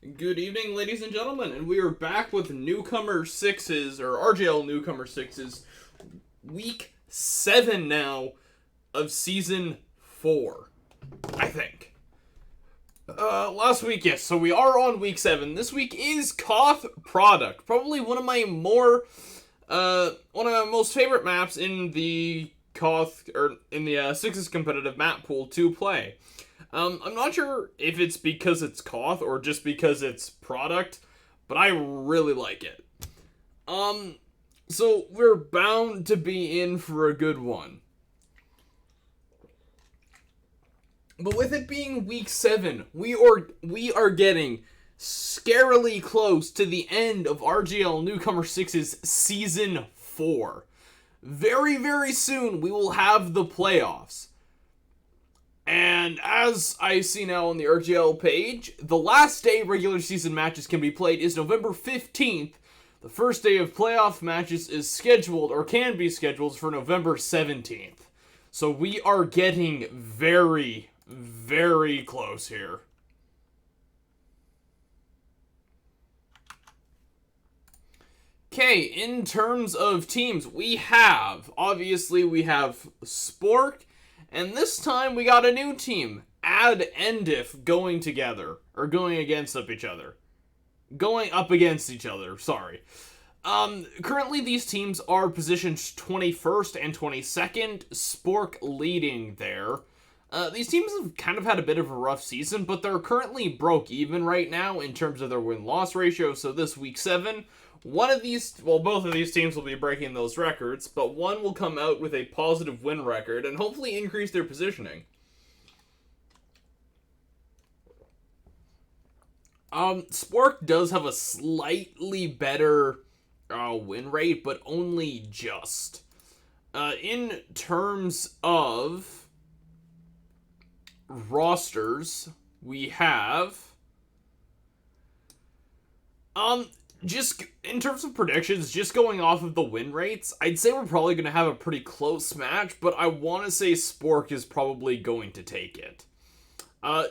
Good evening, ladies and gentlemen, and we are back with Newcomer 6s, or RGL Newcomer 6s, week 7 now of season 4, I think. Last week, yes, so we are on week 7. This week is Koth Product, probably one of my most favorite maps in the Koth, or in the 6s competitive map pool to play. I'm not sure if it's because it's Koth or just because it's product, but I really like it. So we're bound to be in for a good one. But with it being week 7, we are getting scarily close to the end of RGL Newcomer 6's season 4. Very, very soon we will have the playoffs. And as I see now on the RGL page, the last day regular season matches can be played is November 15th. The first day of playoff matches is scheduled, or can be scheduled, for November 17th. So we are getting very, very close here. Okay, in terms of teams, obviously we have S.P.O.R.K, and this time we got a new team, endif, going together, or going up against each other, sorry. Currently these teams are positioned 21st and 22nd, S.P.O.R.K leading there. These teams have kind of had a bit of a rough season, but they're currently broke even right now in terms of their win-loss ratio, so this week 7, both of these teams will be breaking those records, but one will come out with a positive win record and hopefully increase their positioning. S.P.O.R.K does have a slightly better win rate, but only just. In terms of rosters, we have just in terms of predictions, just going off of the win rates, I'd say we're probably going to have a pretty close match, but I want to say S.P.O.R.K is probably going to take it.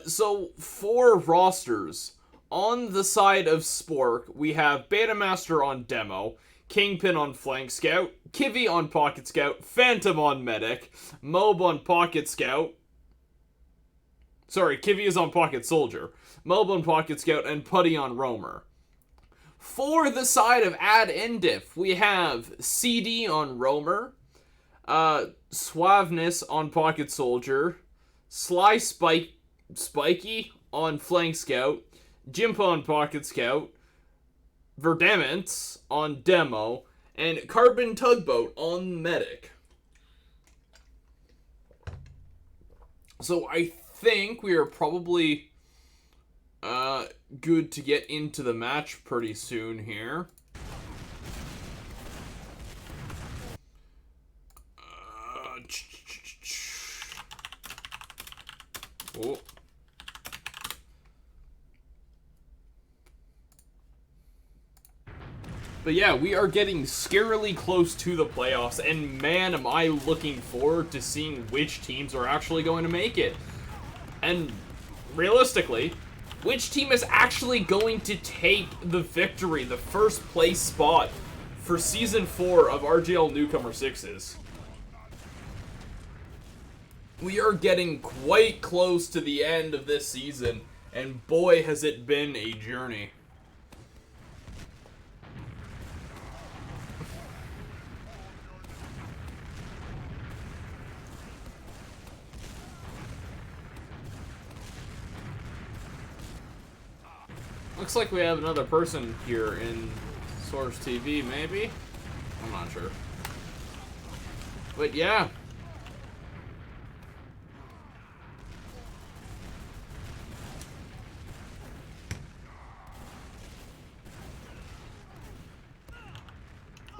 So for rosters, on the side of S.P.O.R.K, we have Betamaster on Demo, Kingpin on Flank Scout, Kivy on Pocket Scout, Phantom on Medic, Mob on Pocket Scout. Sorry, Kivy is on Pocket Soldier, Mob on Pocket Scout, and Putty on Roamer. For the side of endif, we have CD on Roamer, Suaveness on Pocket Soldier, Sly Spiky on Flank Scout, Jimpa on Pocket Scout, Verdamance on Demo, and Carbon Tugboat on Medic. So I think we are probably good to get into the match pretty soon here. Oh. But yeah, we are getting scarily close to the playoffs, and man, am I looking forward to seeing which teams are actually going to make it. And realistically, which team is actually going to take the victory, the first place spot for Season 4 of RGL Newcomer 6s? We are getting quite close to the end of this season, and boy has it been a journey. Looks like we have another person here in Source TV, maybe? I'm not sure. But yeah.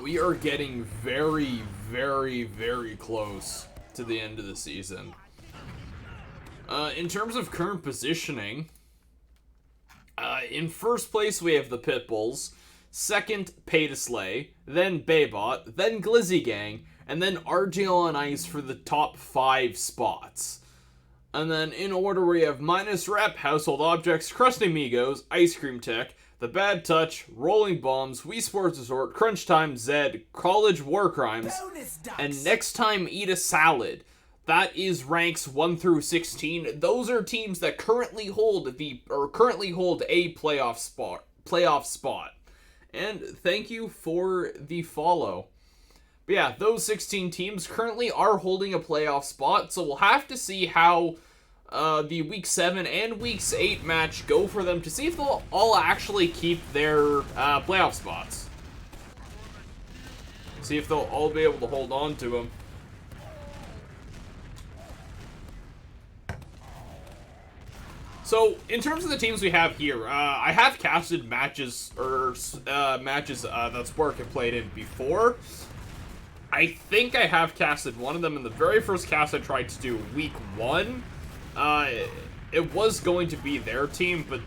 We are getting very, very, very close to the end of the season. In terms of current positioning, in first place, we have the Pitbulls. Second, Pay to Slay. Then Baybot. Then Glizzy Gang. And then RGL on Ice for the top 5 spots. And then in order we have Minus Rep, Household Objects, Crusty Amigos, Ice Cream Tech, The Bad Touch, Rolling Bombs, Wii Sports Resort, Crunch Time, Zed, College War Crimes, and Next Time Eat a Salad. That is ranks 1 through 16. Those are teams that currently hold a playoff spot. And thank you for the follow. But yeah, those 16 teams currently are holding a playoff spot, so we'll have to see how the Week 7 and Week 8 match go for them to see if they'll all actually keep their playoff spots. See if they'll all be able to hold on to them. So, in terms of the teams we have here, I have casted matches, that S.P.O.R.K have played in before. I think I have casted one of them in the very first cast I tried to do Week 1. It was going to be their team, but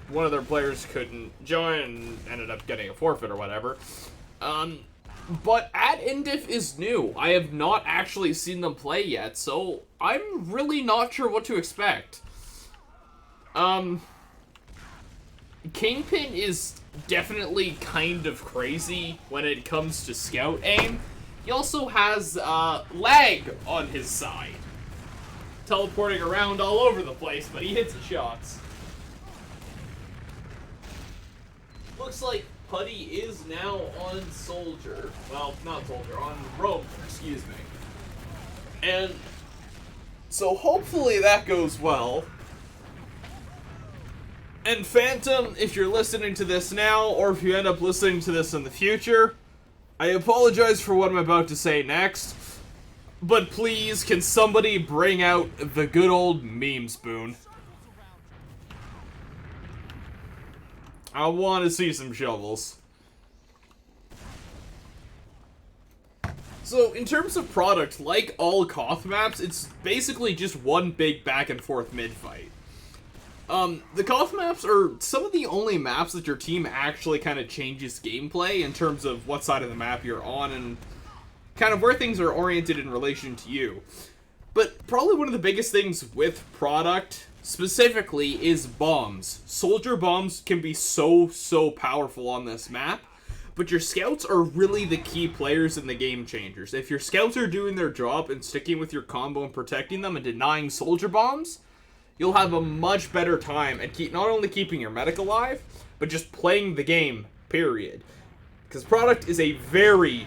one of their players couldn't join and ended up getting a forfeit or whatever. But at endif is new. I have not actually seen them play yet, so I'm really not sure what to expect. Kingpin is definitely kind of crazy when it comes to scout aim. He also has lag on his side, teleporting around all over the place, but he hits his shots. Looks like Putty is now on Soldier. Well, not Soldier, on Rogue, excuse me. And so hopefully that goes well. And Phantom, if you're listening to this now, or if you end up listening to this in the future, I apologize for what I'm about to say next, but please, can somebody bring out the good old meme spoon? I want to see some shovels. So, in terms of product, like all Koth maps, it's basically just one big back and forth mid-fight. The Koth maps are some of the only maps that your team actually kind of changes gameplay in terms of what side of the map you're on and kind of where things are oriented in relation to you. But probably one of the biggest things with product specifically is bombs. Soldier bombs can be so powerful on this map, but your scouts are really the key players in the game changers. If your scouts are doing their job and sticking with your combo and protecting them and denying soldier bombs, you'll have a much better time at not only keeping your medic alive, but just playing the game, period. Because product is a very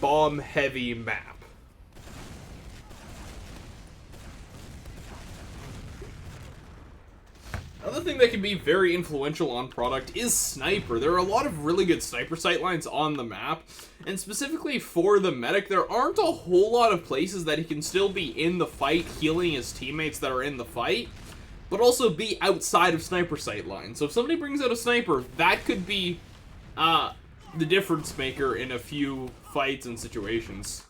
bomb-heavy map. Another thing that can be very influential on product is sniper. There are a lot of really good sniper sightlines on the map, and specifically for the medic, there aren't a whole lot of places that he can still be in the fight, healing his teammates that are in the fight, but also be outside of sniper sightlines. So if somebody brings out a sniper, that could be the difference maker in a few fights and situations.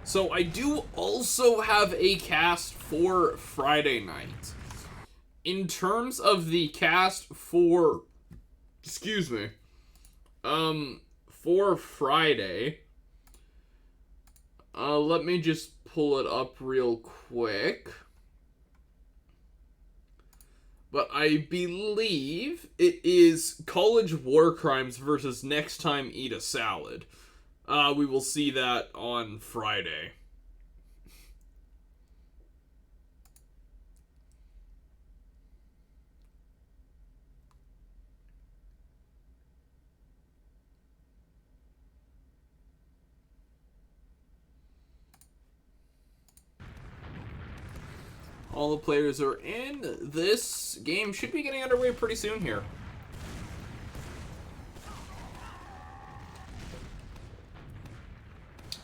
So I do also have a cast for Friday night. In terms of the cast for, for Friday, let me just pull it up real quick. But I believe it is College War Crimes versus Next Time Eat a Salad. We will see that on Friday. All the players are in. This game should be getting underway pretty soon here.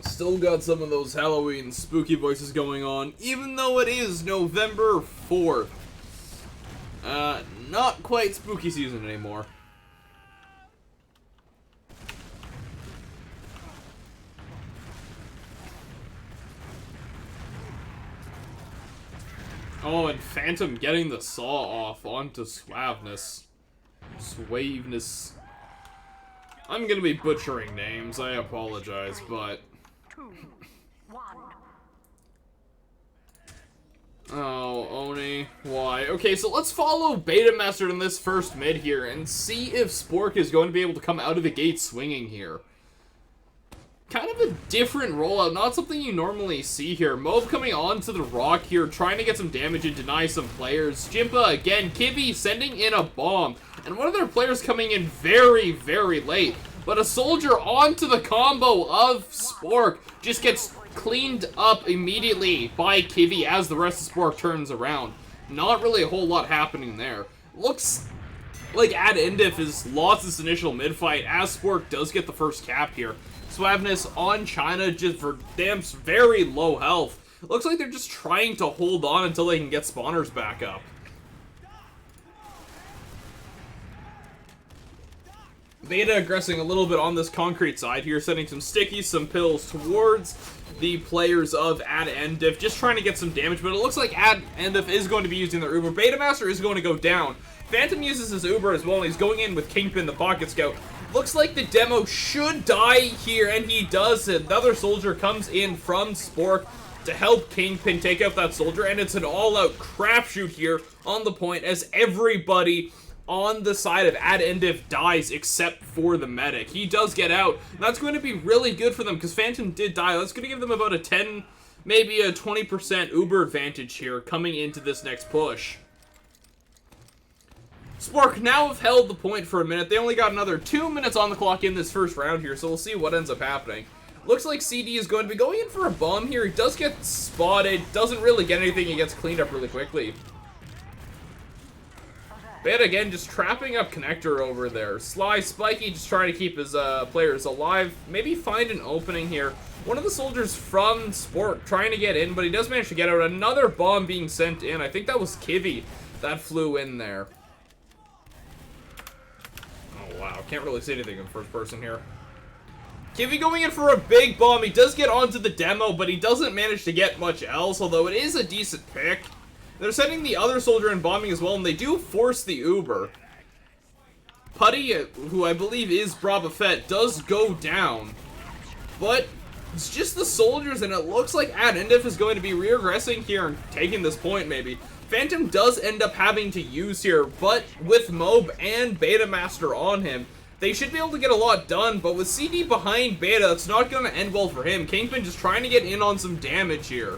Still got some of those Halloween spooky voices going on, even though it is November 4th. Not quite spooky season anymore. Oh, and Phantom getting the saw off onto Suaveness. Suaveness. I'm gonna be butchering names, I apologize, but... Oh, Oni, why? Okay, so let's follow Beta Master in this first mid here and see if S.P.O.R.K is going to be able to come out of the gate swinging here. Kind of a different rollout, not something you normally see here. Mob coming onto the rock here, trying to get some damage and deny some players. Jimpa again, Kibby sending in a bomb, and one of their players coming in very, very late. But a soldier onto the combo of S.P.O.R.K just gets cleaned up immediately by Kivy as the rest of S.P.O.R.K turns around. Not really a whole lot happening there. Looks like endif has lost this initial mid fight as S.P.O.R.K does get the first cap here. Suaveness on China just for Damp's very low health. Looks like they're just trying to hold on until they can get spawners back up. Beta aggressing a little bit on this concrete side here, sending some stickies, some pills towards the players of endif, just trying to get some damage, but it looks like endif is going to be using their Uber. Beta Master is going to go down. Phantom uses his Uber as well, and he's going in with Kingpin, the Pocket Scout. Looks like the demo should die here, and he does. Another soldier comes in from S.P.O.R.K to help Kingpin take out that soldier, and it's an all-out crapshoot here on the point as everybody on the side of endif dies except for the medic. He does get out. That's going to be really good for them because Phantom did die. That's going to give them about a 10, maybe a 20% Uber advantage here coming into this next push. S.P.O.R.K now have held the point for a minute. They only got another 2 minutes on the clock in this first round here, so we'll see what ends up happening. Looks like CD is going to be going in for a bomb here. He does get spotted, doesn't really get anything. He gets cleaned up really quickly. Beta again just trapping up Connector over there. Sly, Spiky just trying to keep his players alive. Maybe find an opening here. One of the soldiers from S.P.O.R.K trying to get in, but he does manage to get out. Another bomb being sent in. I think that was Kivy that flew in there. Oh wow, can't really see anything in first person here. Kivy going in for a big bomb. He does get onto the demo, but he doesn't manage to get much else, although it is a decent pick. They're sending the other soldier in bombing as well, and they do force the Uber. Putty, who I believe is Brava Fett, does go down. But it's just the soldiers, and it looks like endif is going to be regressing here and taking this point, maybe. Phantom does end up having to use here, but with Mob and Beta Master on him, they should be able to get a lot done, but with CD behind Beta, it's not going to end well for him. Kingpin just trying to get in on some damage here.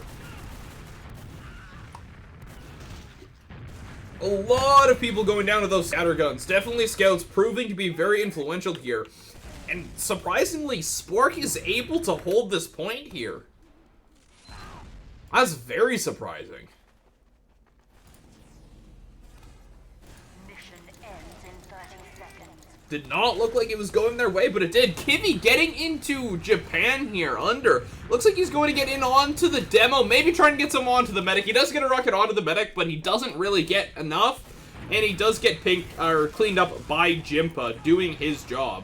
A lot of people going down to those scatter guns. Definitely Scouts proving to be very influential here. And surprisingly, S.P.O.R.K is able to hold this point here. That's very surprising. Mission ends in 30 seconds. Did not look like it was going their way, but it did. Kivy getting into Japan here, under. Looks like he's going to get in onto the demo, maybe trying to get some onto the medic. He does get a rocket onto the medic, but he doesn't really get enough. And he does get cleaned up by Jimpa, doing his job.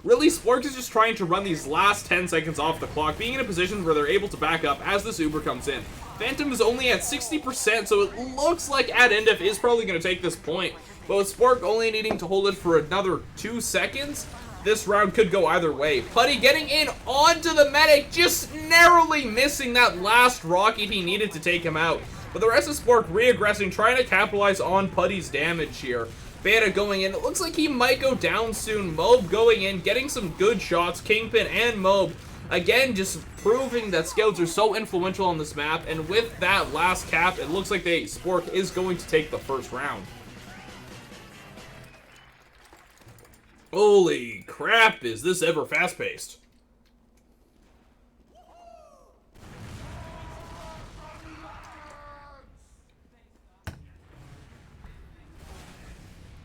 Really, S.P.O.R.K is just trying to run these last 10 seconds off the clock, being in a position where they're able to back up as this Uber comes in. Phantom is only at 60%, so it looks like endif is probably going to take this point. But with S.P.O.R.K only needing to hold it for another 2 seconds, this round could go either way. Putty getting in onto the medic, just narrowly missing that last rocket he needed to take him out. But the rest of S.P.O.R.K re-aggressing, trying to capitalize on Putty's damage here. Beta going in, it looks like he might go down soon. Mob going in, getting some good shots. Kingpin and Mob, again, just proving that Scouts are so influential on this map. And with that last cap, it looks like S.P.O.R.K is going to take the first round. Holy crap, is this ever fast-paced.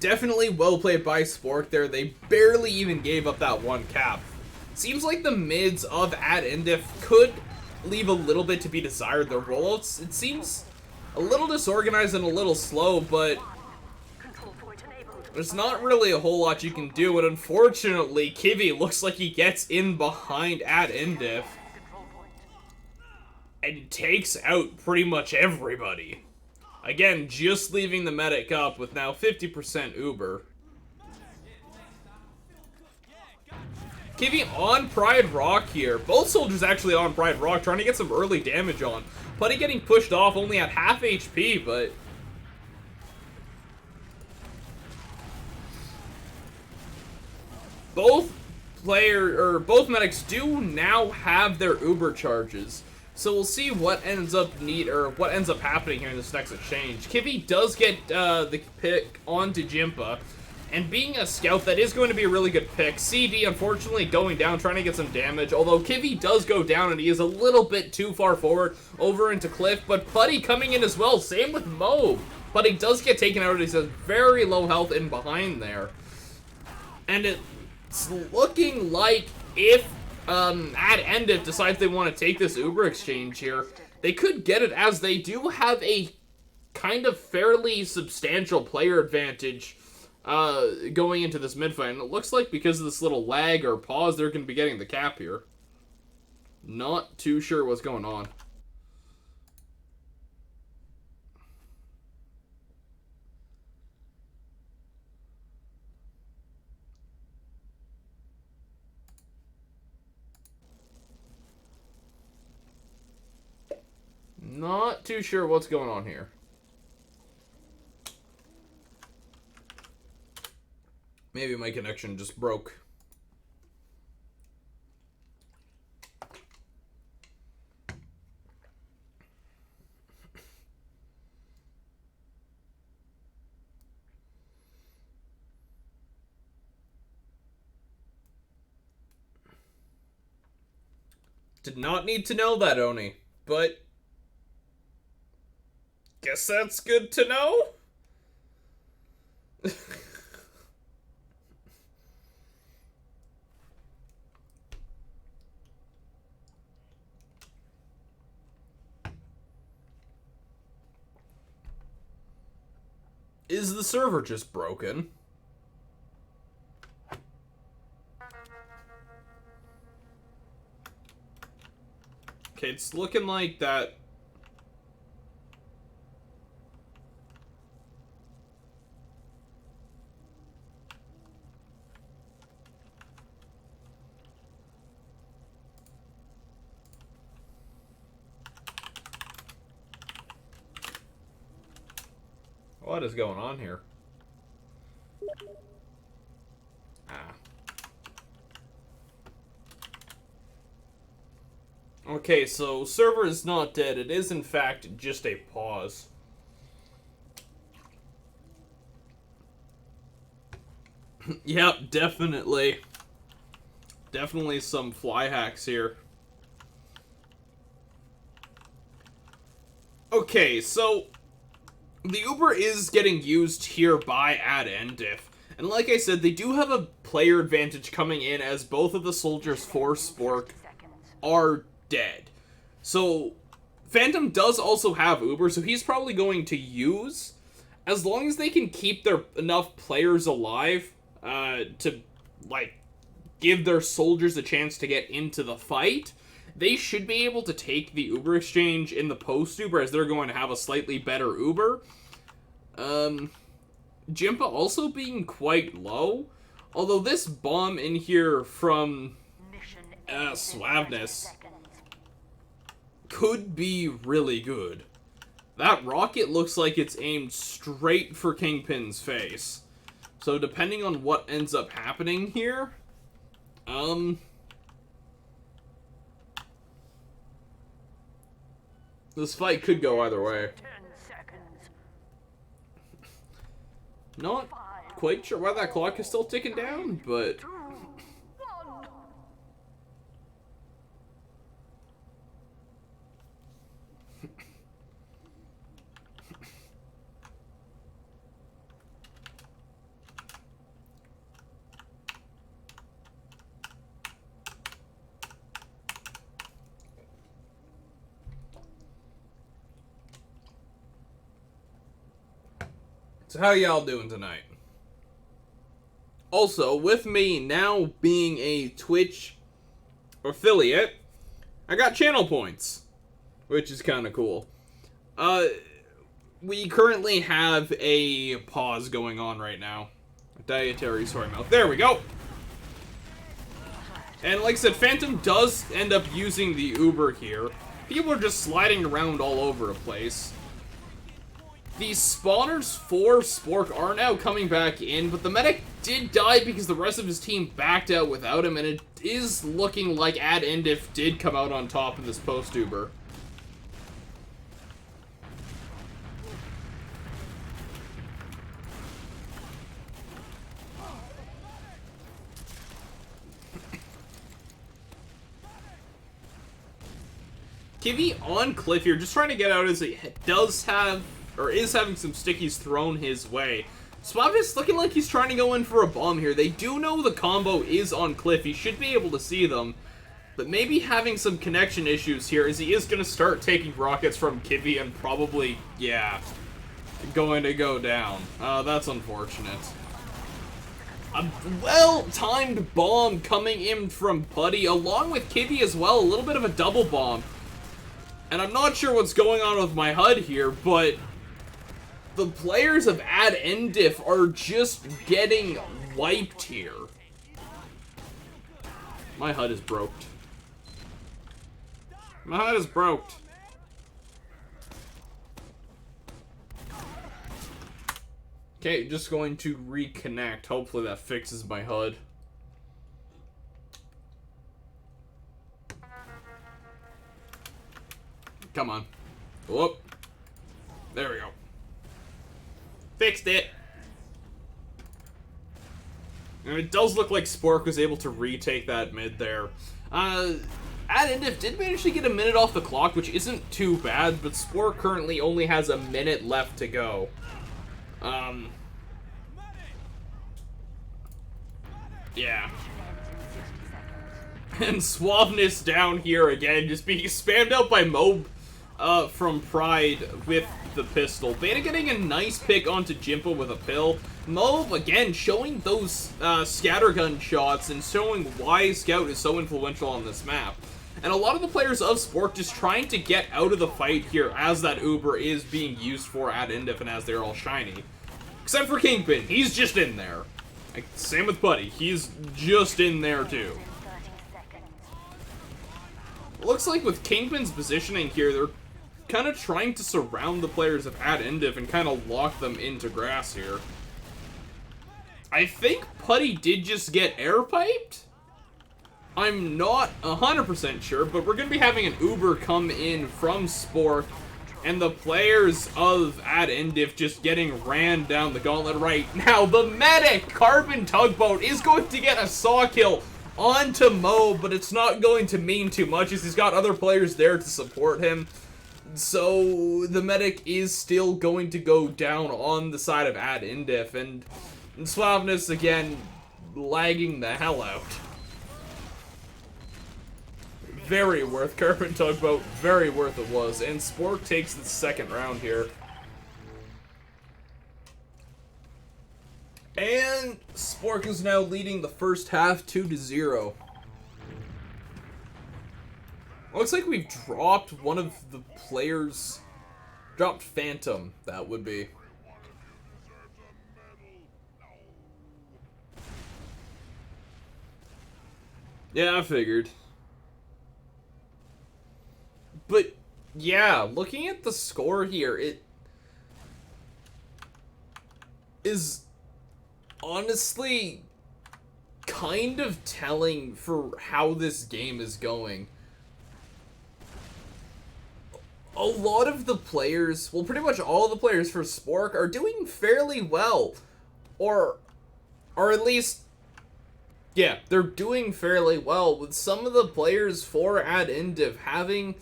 Definitely well played by S.P.O.R.K there. They barely even gave up that one cap. Seems like the mids of endif could leave a little bit to be desired. Their rollouts, it seems a little disorganized and a little slow, but There's not really a whole lot you can do, and unfortunately, Kivi looks like he gets in behind at endif and takes out pretty much everybody. Again, just leaving the medic up with now 50% Uber. Kivi on Pride Rock here. Both soldiers actually on Pride Rock, trying to get some early damage on. Putty getting pushed off only at half HP, but... both medics do now have their Uber charges. So we'll see what ends up happening here in this next exchange. Kivi does get the pick onto Jimpa. And being a scout, that is going to be a really good pick. CD, unfortunately, going down, trying to get some damage. Although Kivi does go down, and he is a little bit too far forward over into Cliff. But Putty coming in as well. Same with Moe. Putty does get taken out. He says very low health in behind there. And it's looking like if at endif decides they want to take this Uber exchange here, they could get it, as they do have a kind of fairly substantial player advantage going into this mid-fight, and it looks like because of this little lag or pause, they're going to be getting the cap here. Not too sure what's going on. Not too sure what's going on here. Maybe my connection just broke. Did not need to know that, Oni, but guess that's good to know. Is the server just broken? Okay, it's looking like that. What is going on here? Okay, so server is not dead. It is, in fact, just a pause. Yep, definitely. Definitely some fly hacks here. Okay, so the Uber is getting used here by ad endif. And like I said, they do have a player advantage coming in, as both of the soldiers for S.P.O.R.K are dead. So Phantom does also have Uber, so he's probably going to use, as long as they can keep their enough players alive to like give their soldiers a chance to get into the fight, they should be able to take the Uber exchange in the post Uber, as they're going to have a slightly better Uber. Jimpa also being quite low, although this bomb in here from Suaveness could be really good. That rocket looks like it's aimed straight for Kingpin's face. So depending on what ends up happening here, this fight could go either way. Not quite sure why that clock is still ticking down, but so how y'all doing tonight? Also, with me now being a Twitch affiliate, I got channel points, which is kind of cool. We currently have a pause going on right now. Dietary soy milk. There we go. And like I said, Phantom does end up using the Uber here. People are just sliding around all over the place. The spawners for S.P.O.R.K are now coming back in, but the medic did die because the rest of his team backed out without him, and it is looking like endif did come out on top in this post-Uber. Kivy on Cliff here, just trying to get out as he does have, or is having some stickies thrown his way. Swapness looking like he's trying to go in for a bomb here. They do know the combo is on Cliff. He should be able to see them. But maybe having some connection issues here as he is going to start taking rockets from Kivy and probably, yeah, going to go down. That's unfortunate. A well-timed bomb coming in from Buddy, along with Kivy as well. A little bit of a double bomb. And I'm not sure what's going on with my HUD here, but the players of endif are just getting wiped here. My HUD is broked. My HUD is broked. Okay, just going to reconnect. Hopefully that fixes my HUD. Come on. Whoop. There we go. Fixed it. And it does look like S.P.O.R.K was able to retake that mid there. endif did manage to get a minute off the clock, which isn't too bad, but S.P.O.R.K currently only has a minute left to go. Yeah. And Suaveness down here again, just being spammed out by Mob from Pride with the pistol. Beta getting a nice pick onto Jimpa with a pill. Mob, again, showing those scattergun shots and showing why Scout is so influential on this map. And a lot of the players of S.P.O.R.K just trying to get out of the fight here as that Uber is being used for endif and as they're all shiny. Except for Kingpin, he's just in there. Like, same with Buddy, he's just in there too. Looks like with Kingpin's positioning here, they're kind of trying to surround the players of endif and kind of lock them into grass here. I think Putty did just get air piped? I'm not 100% sure, but we're going to be having an Uber come in from S.P.O.R.K, and the players of endif just getting ran down the gauntlet right now. The medic, Carbon Tugboat, is going to get a saw kill onto Mo, but it's not going to mean too much as he's got other players there to support him. So the medic is still going to go down on the side of endif, and Suaveness again lagging the hell out. Very worth Carbon Tugboat, very worth it was, and S.P.O.R.K takes the second round here. And S.P.O.R.K is now leading the first half 2-0. Looks like we've dropped one of the players. Dropped Phantom, that would be. Yeah, I figured. But, yeah, looking at the score here, it is honestly kind of telling for how this game is going. A lot of the players, well, pretty much all of the players for S.P.O.R.K are doing fairly well. Or at least, yeah, they're doing fairly well, with some of the players for endif having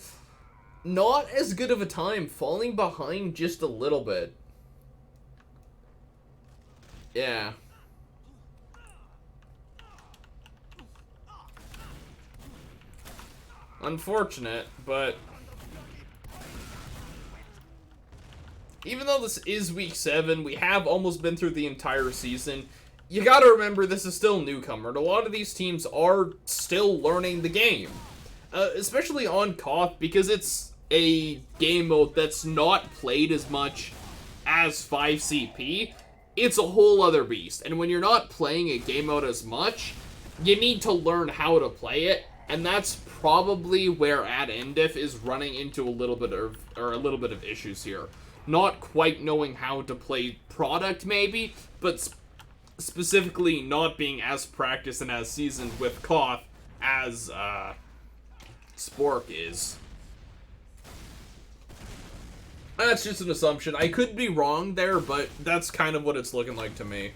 not as good of a time, falling behind just a little bit. Yeah. Unfortunate, but even though this is week 7, we have almost been through the entire season. you gotta remember this is still Newcomer, and a lot of these teams are still learning the game. Especially on KOTH, because it's a game mode that's not played as much as 5CP. It's a whole other beast, and when you're not playing a game mode as much, you need to learn how to play it, and that's probably where endif is running into a little bit of issues here. Not quite knowing how to play product, maybe, but specifically not being as practiced and as seasoned with KOTH as S.P.O.R.K is. That's just an assumption. I could be wrong there, but that's kind of what it's looking like to me.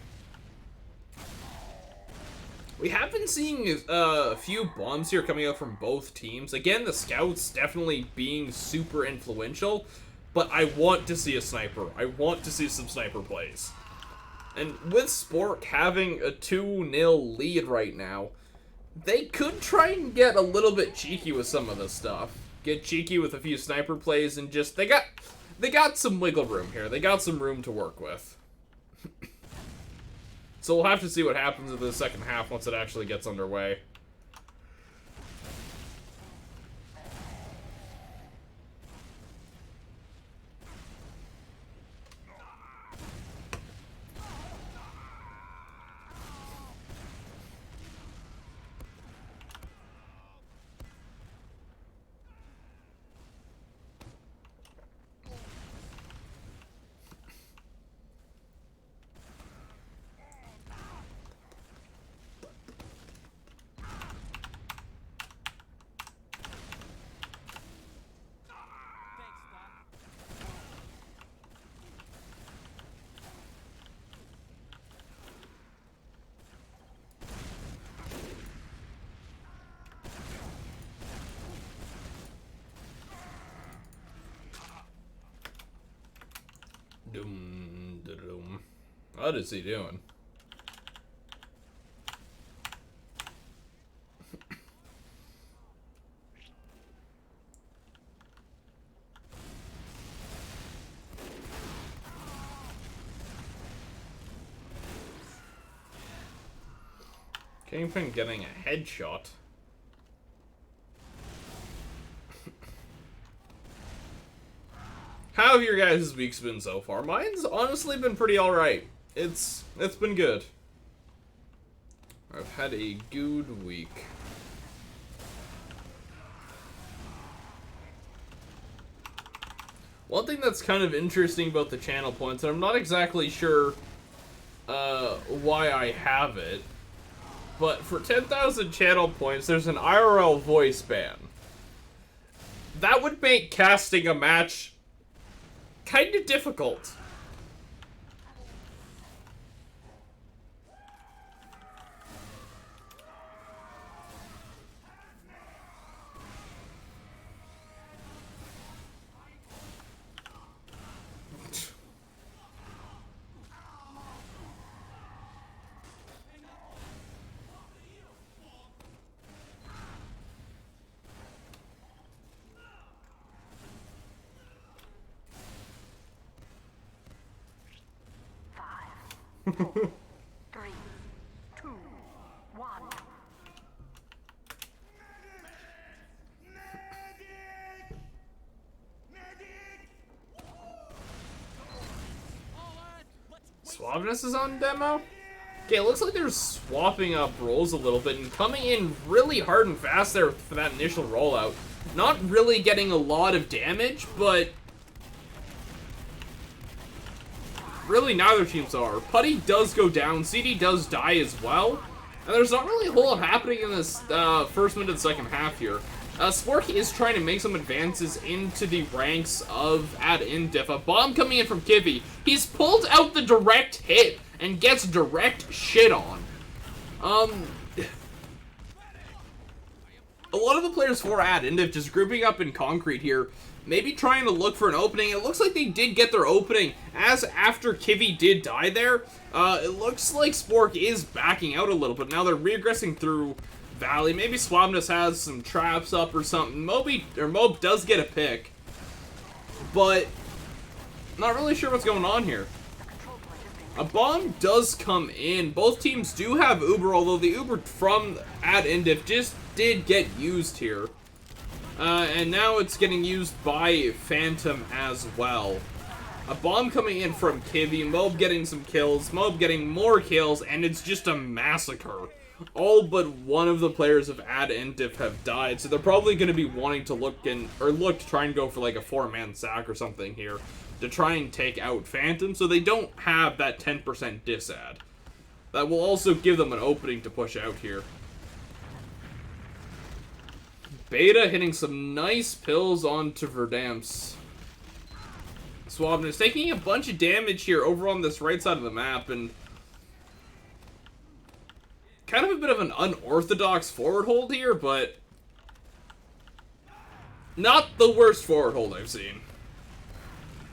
We have been seeing a few bombs here coming out from both teams. Again, the scouts definitely being super influential, but I want to see a sniper. I want to see some sniper plays. And with S.P.O.R.K having a 2-0 lead right now, they could try and get a little bit cheeky with some of this stuff. Get cheeky with a few sniper plays and just, they got some wiggle room here. They got some room to work with. So we'll have to see what happens in the second half once it actually gets underway. What is he doing? Kingpin getting a headshot. How have your guys' weeks been so far? Mine's honestly been pretty alright. It's been good. I've had a good week. One thing that's kind of interesting about the channel points, and I'm not exactly sure why I have it, but for 10,000 channel points, there's an IRL voice ban. That would make casting a match kind of difficult. Three, two, one. Suaveness is on demo? Okay, it looks like they're swapping up roles a little bit and coming in really hard and fast there for that initial rollout. Not really getting a lot of damage, but really neither teams are. Putty does go down, CD does die as well, and there's not really a whole lot happening in this first minute of the second half here. S.P.O.R.K is trying to make some advances into the ranks of endif. A bomb coming in from Kivy. He's pulled out the direct hit and gets direct shit on. A lot of the players for endif just grouping up in concrete here, maybe trying to look for an opening. It looks like they did get their opening, as after Kivy did die there, it looks like S.P.O.R.K is backing out a little bit. Now they're regressing through Valley. Maybe Suaveness has some traps up or something. Mob does get a pick, but not really sure what's going on here. The control point is being A bomb does come in. Both teams do have Uber, although the Uber from endif just did get used here. And now it's getting used by Phantom as well. A bomb coming in from Kivy, Mob getting some kills, Mob getting more kills, and it's just a massacre. All but one of the players of endif have died, so they're probably going to be wanting to look to try and go for like a 4-man sack or something here to try and take out Phantom, so they don't have that 10% disad. That will also give them an opening to push out here. Beta hitting some nice pills onto Verdamps. Swabness taking a bunch of damage here over on this right side of the map, and kind of a bit of an unorthodox forward hold here, but not the worst forward hold I've seen.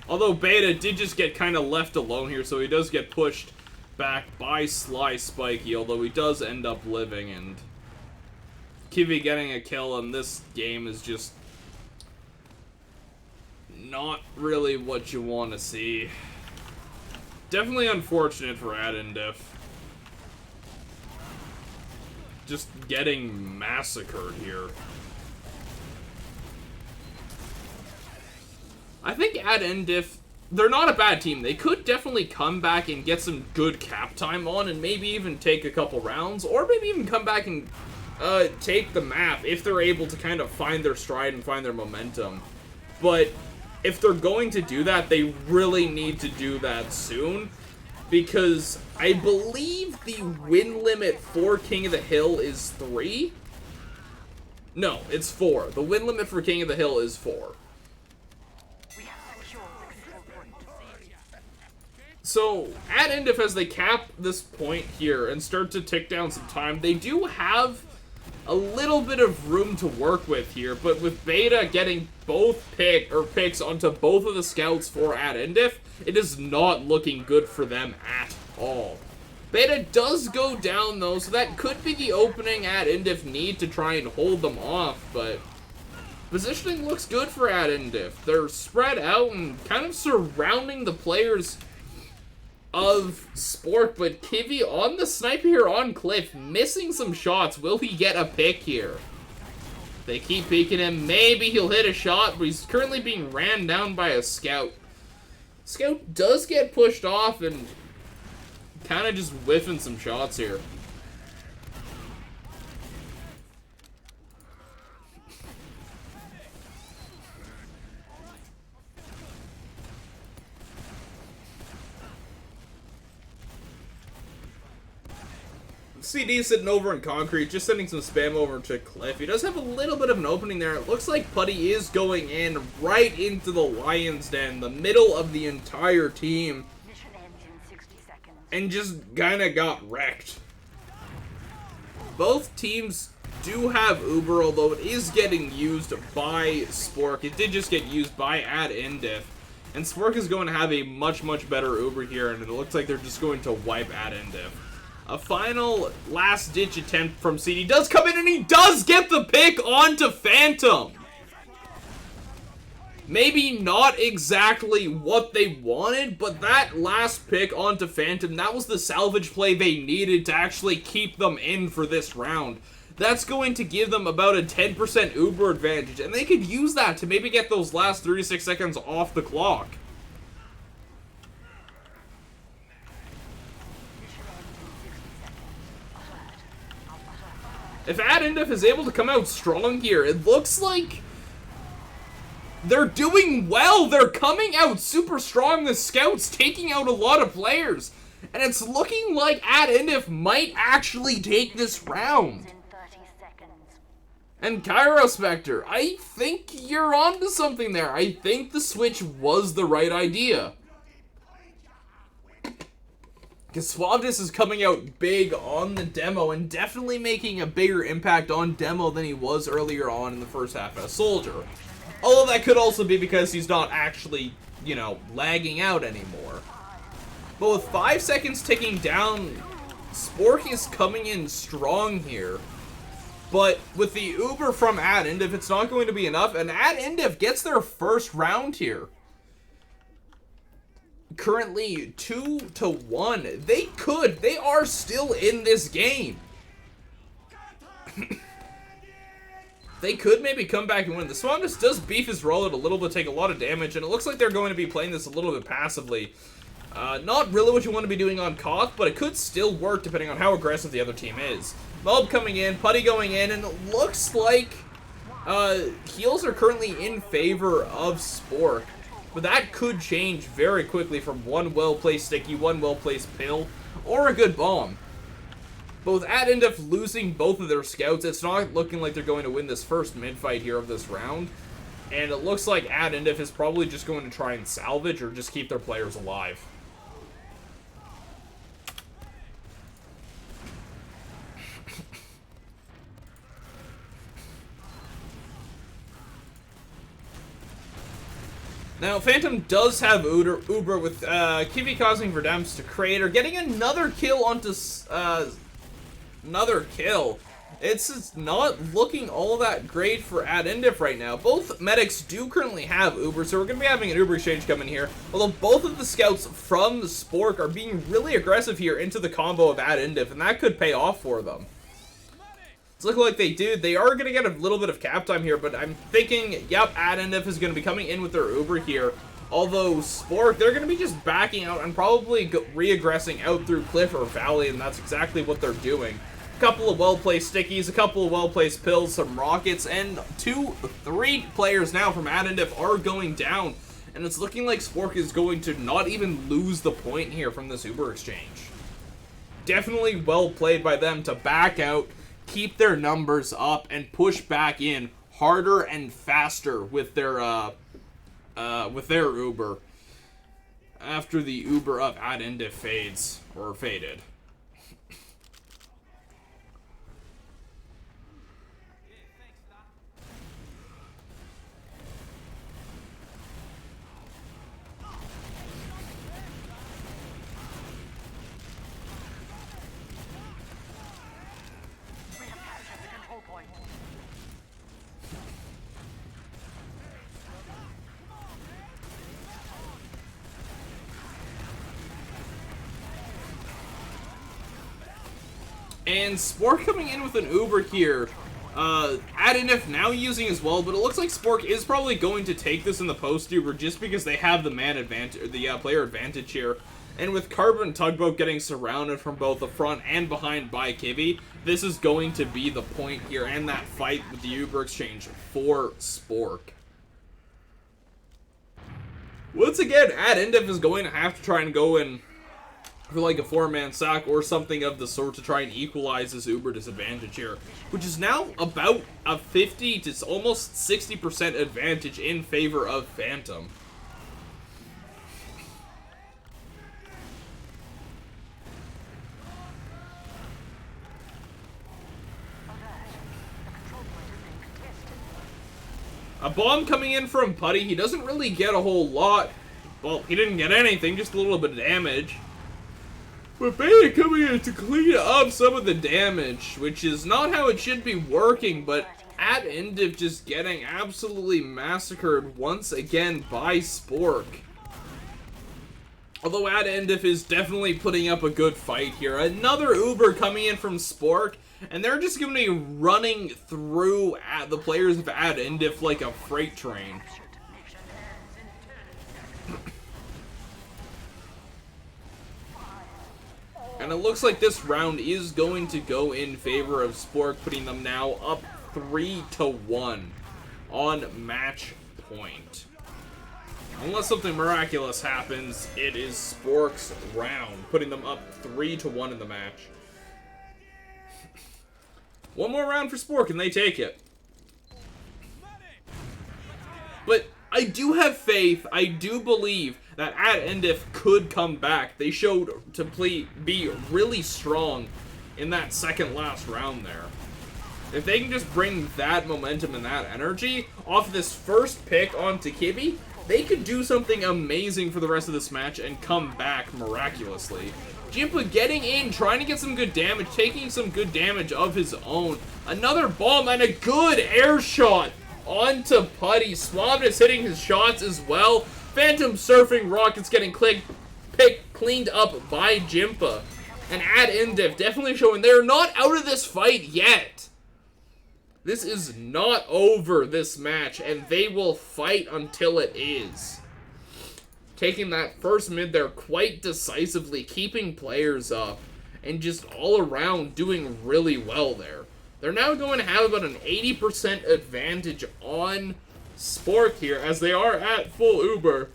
Although Beta did just get kind of left alone here, so he does get pushed back by Sly Spiky, although he does end up living, and Kivy getting a kill in this game is just not really what you want to see. Definitely unfortunate for endif. Just getting massacred here. I think endif, they're not a bad team. They could definitely come back and get some good cap time on and maybe even take a couple rounds, or maybe even come back and take the map if they're able to kind of find their stride and find their momentum. But if they're going to do that, they really need to do that soon, because I believe the win limit for King of the Hill is 3? No, it's 4. The win limit for King of the Hill is 4. So, endif, as they cap this point here and start to tick down some time, they do have a little bit of room to work with here, but with Beta getting both picks onto both of the scouts for endif, it is not looking good for them at all. Beta does go down though, so that could be the opening endif need to try and hold them off, but positioning looks good for endif. They're spread out and kind of surrounding the players of S.P.O.R.K, but Kivy on the sniper here on Cliff, missing some shots. Will he get a pick here? They keep peeking him. Maybe he'll hit a shot, but he's currently being ran down by a scout. Scout does get pushed off and kind of just whiffing some shots here. CD sitting over in concrete, just sending some spam over to Cliff. He does have a little bit of an opening there. It looks like Putty is going in right into the Lion's Den, the middle of the entire team, Mission ends in 60 seconds. and just kind of got wrecked. Both teams do have Uber, although it is getting used by S.P.O.R.K. It did just get used by endif, and S.P.O.R.K is going to have a much, much better Uber here, and it looks like they're just going to wipe endif. A final last-ditch attempt from CD does come in, and he does get the pick onto Phantom. Maybe not exactly what they wanted, but that last pick onto Phantom, that was the salvage play they needed to actually keep them in for this round. That's going to give them about a 10% Uber advantage, and they could use that to maybe get those last 36 seconds off the clock. If endif is able to come out strong here, it looks like they're doing well. They're coming out super strong. The scouts taking out a lot of players. And it's looking like endif might actually take this round. In 30 seconds. And Cairo Spectre, I think you're onto something there. I think the switch was the right idea. Because Suaveness is coming out big on the demo and definitely making a bigger impact on demo than he was earlier on in the first half as Soldier. Although that could also be because he's not actually, you know, lagging out anymore. But with 5 seconds ticking down, S.P.O.R.K is coming in strong here. But with the Uber from endif, it's not going to be enough, and endif gets their first round here. currently 2-1. They are still in this game. They could maybe come back and win. The Swanus does beef his rollout a little bit, take a lot of damage, and it looks like they're going to be playing this a little bit passively. Not really what you want to be doing on Koth, but it could still work depending on how aggressive the other team is. Mob coming in, Putty going in, and it looks like heals are currently in favor of S.P.O.R.K. But that could change very quickly from one well-placed sticky, one well-placed pill, or a good bomb. Both endif losing both of their scouts, it's not looking like they're going to win this first mid-fight here of this round. And it looks like endif is probably just going to try and salvage or just keep their players alive. Now, Phantom does have Uber with Kiwi causing Verdamps to Crater, getting another kill onto another kill. It's just not looking all that great for endif right now. Both medics do currently have Uber, so we're going to be having an Uber exchange coming here. Although both of the scouts from S.P.O.R.K. are being really aggressive here into the combo of endif, and that could pay off for them. It's looking like they do. They are going to get a little bit of cap time here, but I'm thinking, yep, endif is going to be coming in with their Uber here. Although S.P.O.R.K, they're going to be just backing out and probably re-aggressing out through Cliff or Valley, and that's exactly what they're doing. A couple of well-placed stickies, a couple of well-placed pills, some rockets, and 3 players now from endif are going down. And it's looking like S.P.O.R.K is going to not even lose the point here from this Uber exchange. Definitely well played by them to back out, keep their numbers up, and push back in harder and faster with their Uber after the Uber of endif fades or faded. And S.P.O.R.K coming in with an Uber here. endif now using as well, but it looks like S.P.O.R.K is probably going to take this in the post Uber just because they have the man advantage, or the player advantage here. And with Carbon Tugboat getting surrounded from both the front and behind by Kiwi, this is going to be the point here and that fight with the Uber exchange for S.P.O.R.K. Once again, endif is going to have to try and go in for like a 4-man sack or something of the sort to try and equalize this Uber disadvantage here, which is now about a 50 to almost 60% advantage in favor of Phantom. A bomb coming in from Putty. He doesn't really get a whole lot. Well, he didn't get anything, just a little bit of damage. But Beta coming in to clean up some of the damage, which is not how it should be working, but endif just getting absolutely massacred once again by S.P.O.R.K. Although endif is definitely putting up a good fight here. Another Uber coming in from S.P.O.R.K, and they're just going to be running through the players of endif like a freight train. And it looks like this round is going to go in favor of S.P.O.R.K, putting them now up 3-1 on match point. Unless something miraculous happens, it is S.P.O.R.K's round, putting them up 3-1 in the match. One more round for S.P.O.R.K, and they take it. But I do have faith, I do believe that endif could come back. They showed to be really strong in that second last round there. If they can just bring that momentum and that energy off this first pick onto Kiwi, they could do something amazing for the rest of this match and come back miraculously. Jimpa getting in, trying to get some good damage, taking some good damage of his own. Another bomb and a good air shot onto Putty. Swabness hitting his shots as well. Phantom surfing, rockets getting clicked. pick cleaned up by Jimpa. And endif definitely showing they're not out of this fight yet. This is not over, this match, and they will fight until it is. Taking that first mid there quite decisively, keeping players up, and just all around doing really well there. They're now going to have about an 80% advantage on S.P.O.R.K here, as they are at full Uber.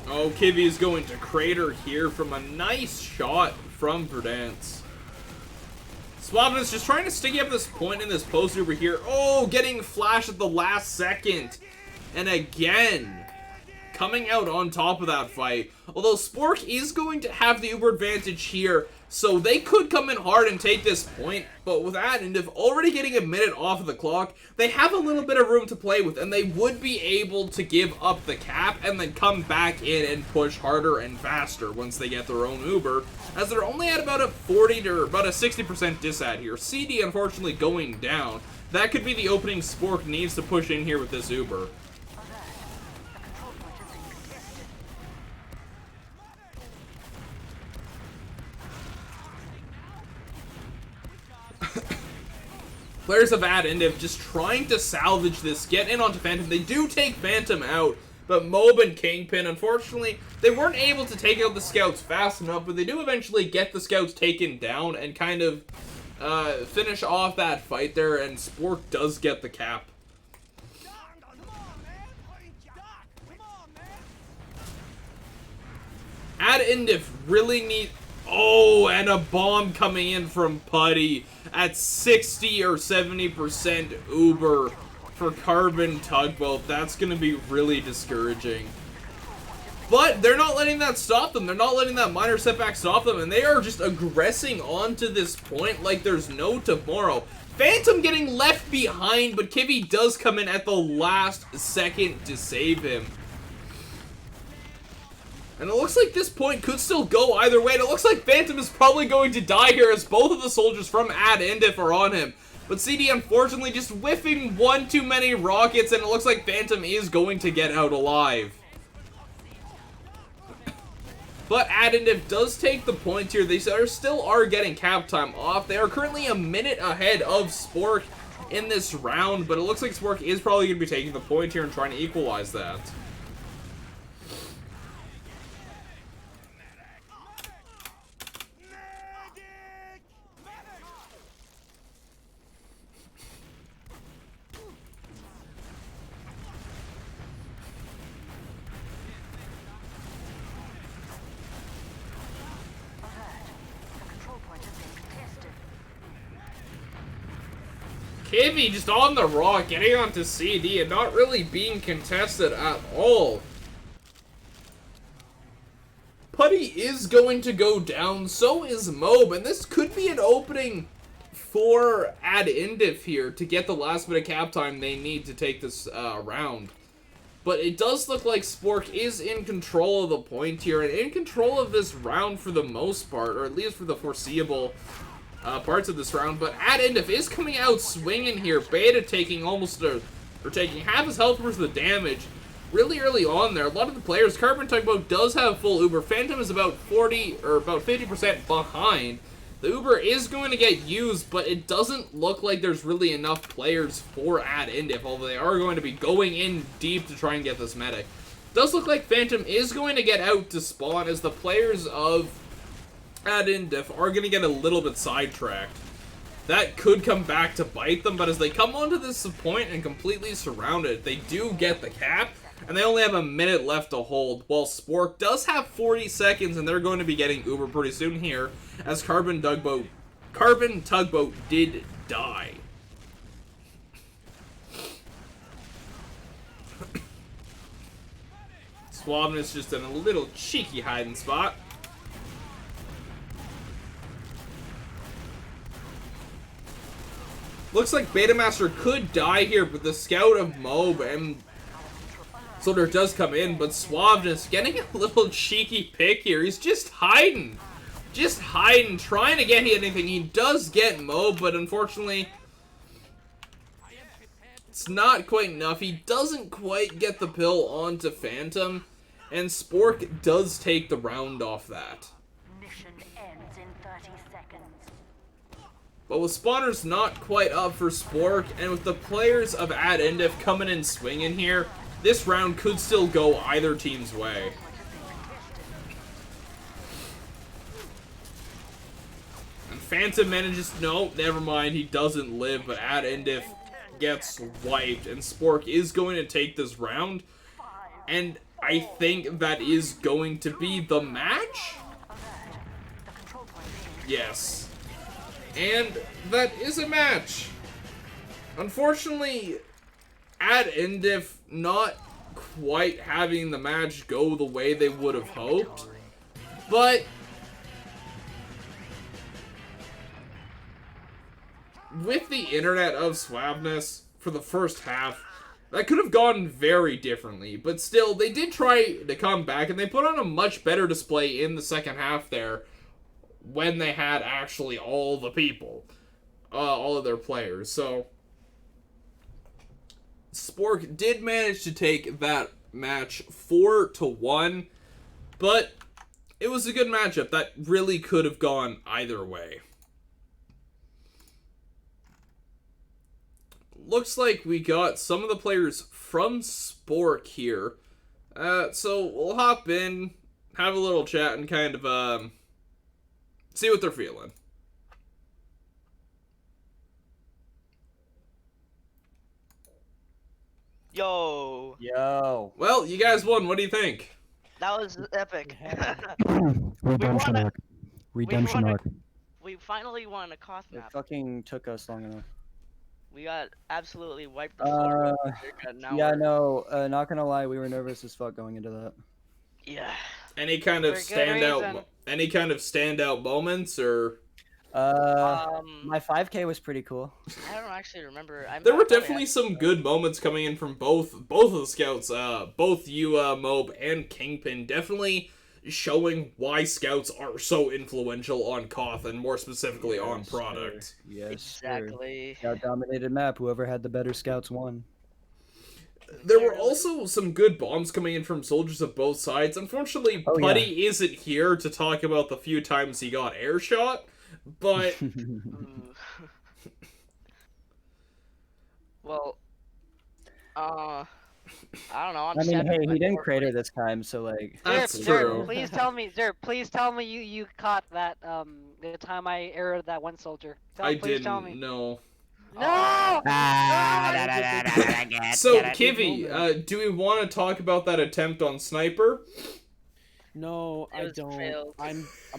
Oh, Kivi is going to crater here from a nice shot from Verdance. Swabin is just trying to sticky up this point in this post over here. Oh, getting flashed at the last second. And again, coming out on top of that fight. Although S.P.O.R.K is going to have the Uber advantage here, so they could come in hard and take this point. But with endif already getting a minute off of the clock, they have a little bit of room to play with, and they would be able to give up the cap and then come back in and push harder and faster once they get their own Uber, as they're only at about a 40 to about a 60% disad here. CD unfortunately going down. That could be the opening S.P.O.R.K needs to push in here with this Uber. Players of endif just trying to salvage this, get in onto Phantom. They do take Phantom out, but Mob and Kingpin, unfortunately, they weren't able to take out the scouts fast enough, but they do eventually get the scouts taken down and kind of finish off that fight there, and S.P.O.R.K does get the cap. endif really need... Oh, and a bomb coming in from Putty at 60 or 70% Uber for Carbon Tugboat. That's going to be really discouraging. But they're not letting that stop them. They're not letting that minor setback stop them, and they are just aggressing onto this point like there's no tomorrow. Phantom getting left behind, but Kivi does come in at the last second to save him. And it looks like this point could still go either way. And it looks like Phantom is probably going to die here, as both of the soldiers from endif are on him. But CD unfortunately just whiffing one too many rockets, and it looks like Phantom is going to get out alive. But endif does take the point here. They still are getting cap time off. They are currently a minute ahead of S.P.O.R.K in this round, but it looks like S.P.O.R.K is probably going to be taking the point here and trying to equalize that. Kivi just on the raw, getting onto CD and not really being contested at all. Putty is going to go down, so is Mob, and this could be an opening for endif here to get the last bit of cap time they need to take this round. But it does look like S.P.O.R.K is in control of the point here, and in control of this round for the most part, or at least for the foreseeable parts of this round. But endif is coming out swinging here. Beta taking taking half his health worth of the damage really early on there. A lot of the players, Carbon Tugboat does have full Uber. Phantom is about 40 or about 50% behind. The Uber is going to get used, but it doesn't look like there's really enough players for endif, although they are going to be going in deep to try and get this medic. Does look like Phantom is going to get out to spawn, as the players of endif are going to get a little bit sidetracked. That could come back to bite them, but as they come onto this point and completely surround it, they do get the cap, and they only have a minute left to hold, while S.P.O.R.K does have 40 seconds, and they're going to be getting Uber pretty soon here, as Carbon Tugboat did die. Swabin is just in a little cheeky hiding spot. Looks like Betamaster could die here, but the scout of Mob and Soldier does come in, but Suaveness getting a little cheeky pick here. He's just hiding. just hiding, trying to get anything. He does get Mo, but unfortunately, it's not quite enough. He doesn't quite get the pill onto Phantom, and S.P.O.R.K does take the round off that. Mission ends in 30 seconds. But with spawners not quite up for S.P.O.R.K, and with the players of endif coming in swinging here, this round could still go either team's way. And Phantom manages, no, never mind, he doesn't live, but endif gets wiped, and S.P.O.R.K is going to take this round, and I think that is going to be the match? Yes. And that is a match. Unfortunately, endif not quite having the match go the way they would have hoped, but with the internet of swabness for the first half, that could have gone very differently, but still, they did try to come back, and they put on a much better display in the second half there when they had actually all the people, all of their players. So, S.P.O.R.K did manage to take that match 4-1, but it was a good matchup that really could have gone either way. Looks like we got some of the players from S.P.O.R.K here. So we'll hop in, have a little chat, and kind of see what they're feeling. Yo. Yo. Well, you guys won. What do you think? That was epic. Redemption won arc. Redemption won a- arc. We finally won a Koth It map. fucking took us long enough. We got absolutely wiped the floor. Yeah, no, not gonna lie, we were nervous as fuck going into that. Yeah. Any kind of For good reason. standout moments, or My 5K was pretty cool. I don't actually remember. there were definitely some good moments coming in from both of the scouts, both you, Mob, and Kingpin, definitely showing why scouts are so influential on Koth, and more specifically on product. Sir. Yes, Exactly. Scout dominated map. Whoever had the better scouts won. There were also some good bombs coming in from soldiers of both sides. Unfortunately, Putty isn't here to talk about the few times he got air shot, but Well, I don't know. I mean, hey, he didn't crater this time, so like. That's Zerp, true. please tell me, Zerp, please tell me you caught that the time I arrowed that one soldier. Please tell me. No. No! So, Kivy, do we want to talk about that attempt on Sniper? No, I was don't. failed.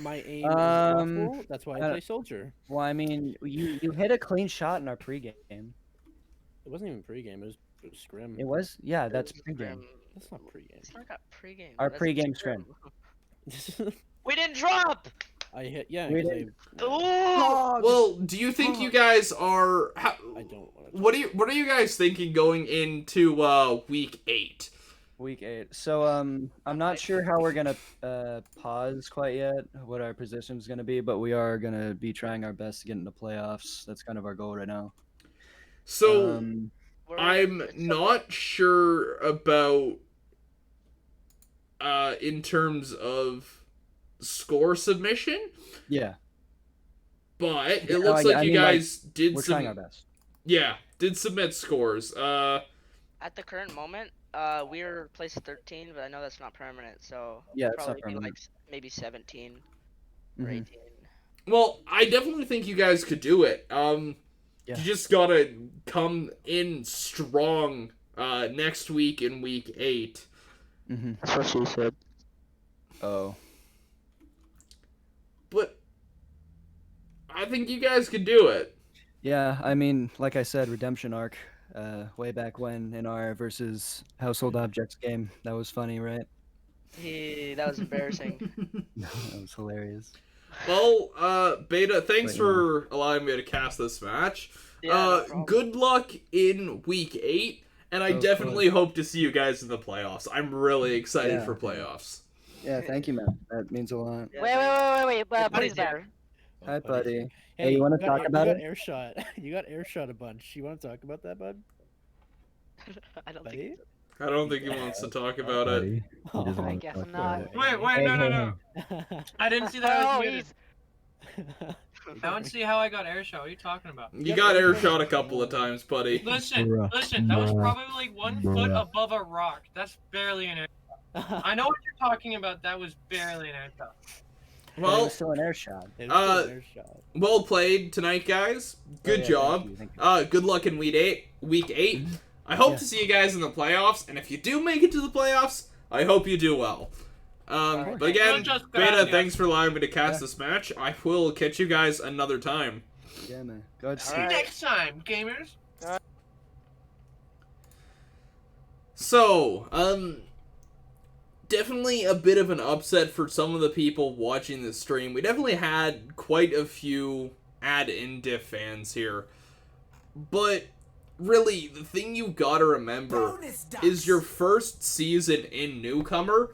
My aim is awful. That's why I uh, play soldier. Well, I mean, you hit a clean shot in our pregame. It wasn't even pregame. It was scrim. It was? Yeah, that's pregame. That's not It's not got pregame. Our That's pregame scrim. scrim. We didn't drop. I hit. Yeah. We 'cause didn't- Ooh. Well, do you think you guys are? I don't want to. What are you guys thinking going into week 8? Week 8. So I'm not sure how we're gonna pause quite yet, what our position's gonna be, but we are gonna be trying our best to get into playoffs. That's kind of our goal right now. So I'm not sure about in terms of score submission, Yeah, but it Yeah, looks I like you mean, like, guys did we're trying our best. did submit scores. At the current moment, we're placed 13, but I know that's not permanent, so Yeah, it's not probably be permanent. like maybe 17 or Mhm. 18. Well, I definitely think you guys could do it. Yeah. You just gotta come in strong next week in week 8. Mm-hmm. That's what she said. Oh. But I think you guys could do it. Yeah, I mean, like I said, Redemption Arc, way back when in our versus Household Objects game. That was funny, right? That was embarrassing. That was hilarious. Well, Beta, thanks Wait, for allowing me to cast this match. Yeah, no problem. Good luck in week 8, and I Of definitely hope to see you guys in the playoffs. I'm really excited Yeah. for playoffs. Yeah, thank you, man. That means a lot. Yeah, Wait. Buddy's back. here. Hi, buddy. Hey, Hey, you want to got talk about you it? got air shot. You got air shot a bunch. You want to talk about that, bud? I don't Buddy? think. I don't think he wants to talk about it. Buddy. He doesn't Oh, I want to guess talk not. about it. Wait, Hey, no. hey. I didn't see that I Oh, was muted. I don't see how I got air shot. What are you talking about? You got air shot a couple of times, buddy. Listen, that was probably like 1 foot above a rock. That's barely an air shot. I know what you're talking about. That was barely an air shot. It Well, was still an air shot. It was an air shot. well played tonight, guys. Good yeah, job. thank you. Good luck in week 8. I hope Yeah. to see you guys in the playoffs, and if you do make it to the playoffs, I hope you do well. But again, Don't just Beta, grab me. thanks for allowing me to cast this match. I will catch you guys another time. Yeah, man. Go ahead, See see. you next time, gamers. So, definitely a bit of an upset for some of the people watching the stream. We definitely had quite a few endif fans here. But really, the thing you gotta remember is your first season in Newcomer,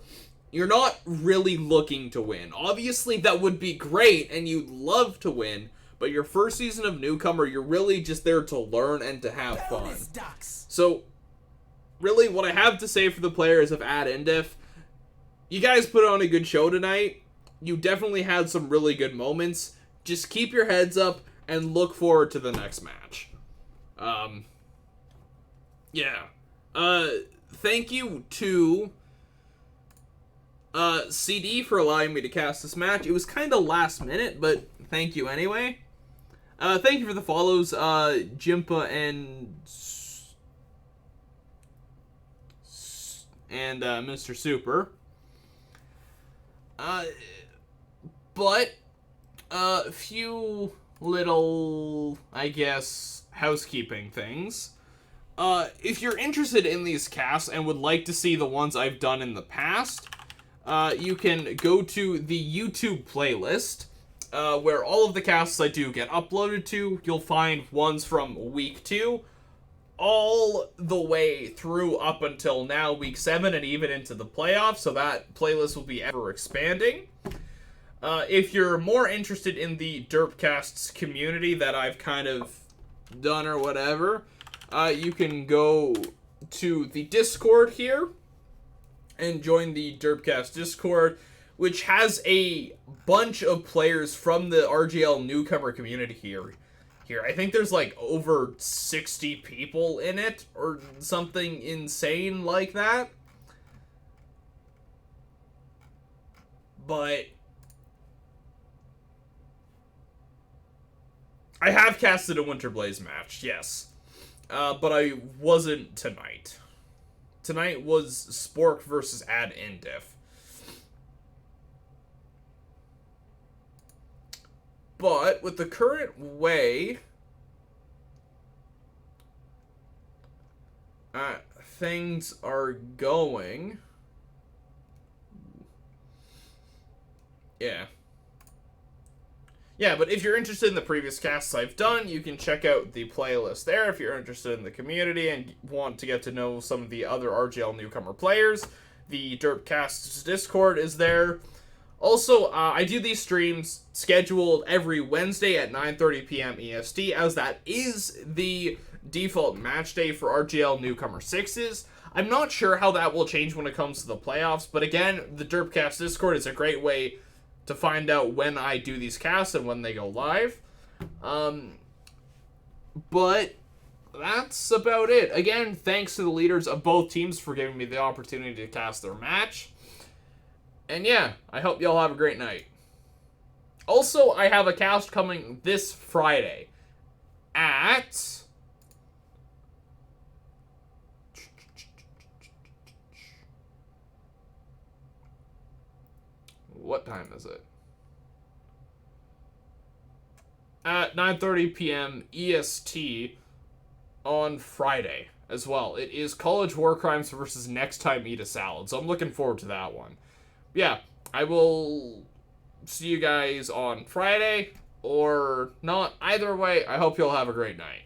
you're not really looking to win. Obviously, that would be great, and you'd love to win, but your first season of Newcomer, you're really just there to learn and to have fun. So, really, what I have to say for the players of endif, you guys put on a good show tonight. You definitely had some really good moments. Just keep your heads up and look forward to the next match. Yeah. Thank you to CD for allowing me to cast this match. It was kind of last minute, but thank you anyway. Thank you for the follows, Jimpa and Mr. Super. But a few little, I guess, housekeeping things. If you're interested in these casts and would like to see the ones I've done in the past, you can go to the YouTube playlist, where all of the casts I do get uploaded to. You'll find ones from week 2, all the way through up until now, week 7, and even into the playoffs, so that playlist will be ever expanding. If you're more interested in the Derpcasts community that I've kind of done or whatever, you can go to the Discord here and join the Derpcast Discord, which has a bunch of players from the RGL Newcomer community here. I think there's like over 60 people in it, or something insane like that. But I have casted a Winter Blaze match, yes. But I wasn't tonight. Tonight was S.P.O.R.K versus endif. But with the current way things are going, yeah, but if you're interested in the previous casts I've done, you can check out the playlist there. If you're interested in the community and want to get to know some of the other RGL Newcomer players, the Derpcasts Discord is there. Also, I do these streams scheduled every Wednesday at 9:30 p.m. EST, as that is the default match day for RGL Newcomer 6s. I'm not sure how that will change when it comes to the playoffs, but again, the Derpcast Discord is a great way to find out when I do these casts and when they go live. But that's about it. Again, thanks to the leaders of both teams for giving me the opportunity to cast their match. And yeah, I hope y'all have a great night. Also, I have a cast coming this Friday at... What time is it? At 9:30 p.m. EST on Friday as well. It is College War Crimes versus Next Time Eat a Salad, so I'm looking forward to that one. Yeah, I will see you guys on Friday, or not. Either way, I hope you'll have a great night.